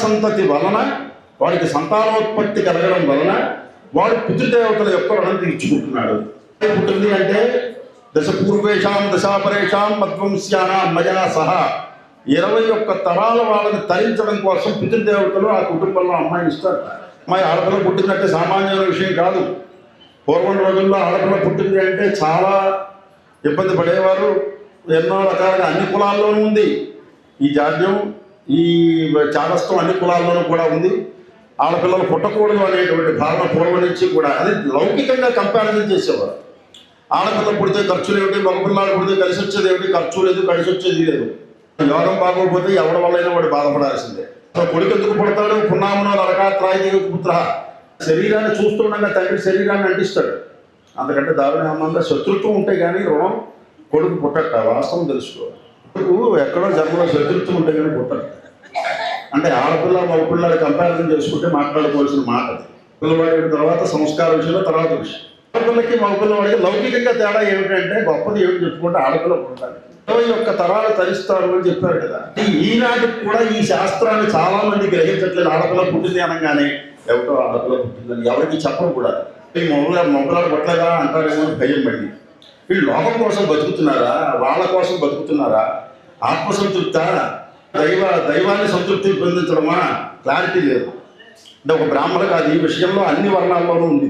సంతతి వలన వాడికి సంతానోత్పత్తి కలగడం వలన వాడు పితృదేవతల యొక్క రుణం తీర్చుకుంటున్నాడు. పుట్టింది అంటే దశపూర్వేషాం దశాపరేషాం మధ్వంశ్యానాం మయా సహా 21 తరాల వాళ్ళని తరించడం కోసం పితృదేవతలు ఆ కుటుంబంలో అమ్మాయిని ఇస్తారు. అమ్మాయి ఆడపిల్ల పుట్టిందంటే సామాన్యమైన విషయం కాదు. పూర్వం రోజుల్లో ఆడపిల్ల పుట్టింది అంటే చాలా ఇబ్బంది పడేవారు. ఎన్నో రకాలుగా అన్ని కులాల్లోనూ ఉంది ఈ జాడ్యం, ఈ చాదస్తం అన్ని కులాల్లోనూ కూడా ఉంది. ఆడపిల్లలు పుట్టకూడదు అనేటువంటి భావన పూర్వం నుంచి కూడా అది లౌకికంగా కంపారిజన్ చేసేవారు. ఆడపిల్ల పుడితే ఖర్చులు ఏమిటి, మగపిల్లాడు పుడితే కలిసి వచ్చేది ఏమిటి, ఖర్చు లేదు కలిసి వచ్చేది లేదు. యోగం బాగోకపోతే ఎవరి వల్లైనా వాడు బాధపడాల్సిందే. కొడుకు ఎందుకు పుడతాడు, పున్నామనో నరకాత్రాయి పుత్ర, శరీరాన్ని చూస్తుండగా తండ్రి శరీరాన్ని అంటిస్తాడు. అంతకంటే దారుణంగా శత్రుత్వం ఉంటే కానీ రుణం కొడుకు పుట్టట వాస్తవం తెలుసుకోవాలి. కొడుకు ఎక్కడో జన్మలో శత్రుత్వం ఉంటే కానీ పుట్టట. అంటే ఆడపిల్ల మగపిల్లాడు కంపారిజన్ చేసుకుంటే మాట్లాడుకోవాల్సిన మాట. పిల్లవాడి తర్వాత సంస్కార విషయంలో తర్వాత విషయం. ఆడపిల్లకి మగపిల్లవాడికి లౌకికంగా తేడా ఏమిటంటే గొప్పది ఏమిటి చెప్పుకుంటే ఆడపిల్ల పుట్టాలి. 21 తరాలు తరిస్తారు అని చెప్పారు కదా. ఈనాటికి కూడా ఈ శాస్త్రాన్ని చాలా మంది గ్రహించట్లేదు. ఆడపిల్ల పుట్టింది అనగానే ఎవరో ఆడపిల్ల పుట్టిందని ఎవరికి చెప్పరు కూడా. ఈ మొగలాడు పట్లగా అంటారేమో భయం పడి వీళ్ళు లోకం కోసం బతుకుతున్నారా, వాళ్ళ కోసం బతుకుతున్నారా, ఆత్మసంతృప్త దైవాన్ని సంతృప్తి పొందించడమా క్లారిటీ లేదు. అంటే ఒక బ్రాహ్మణ కాదు, ఈ విషయంలో అన్ని వర్ణాల్లోనూ ఉంది.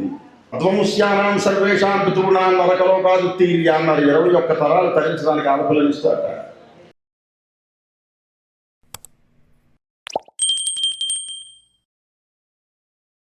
మధ్వంశ్యానాం సర్వేషాం పితృణాం నరకలోకాదుత్తీర్య అన్నారు. 21 తరాలు తరించడానికి ఆడపిల్లలు ఇస్తారు.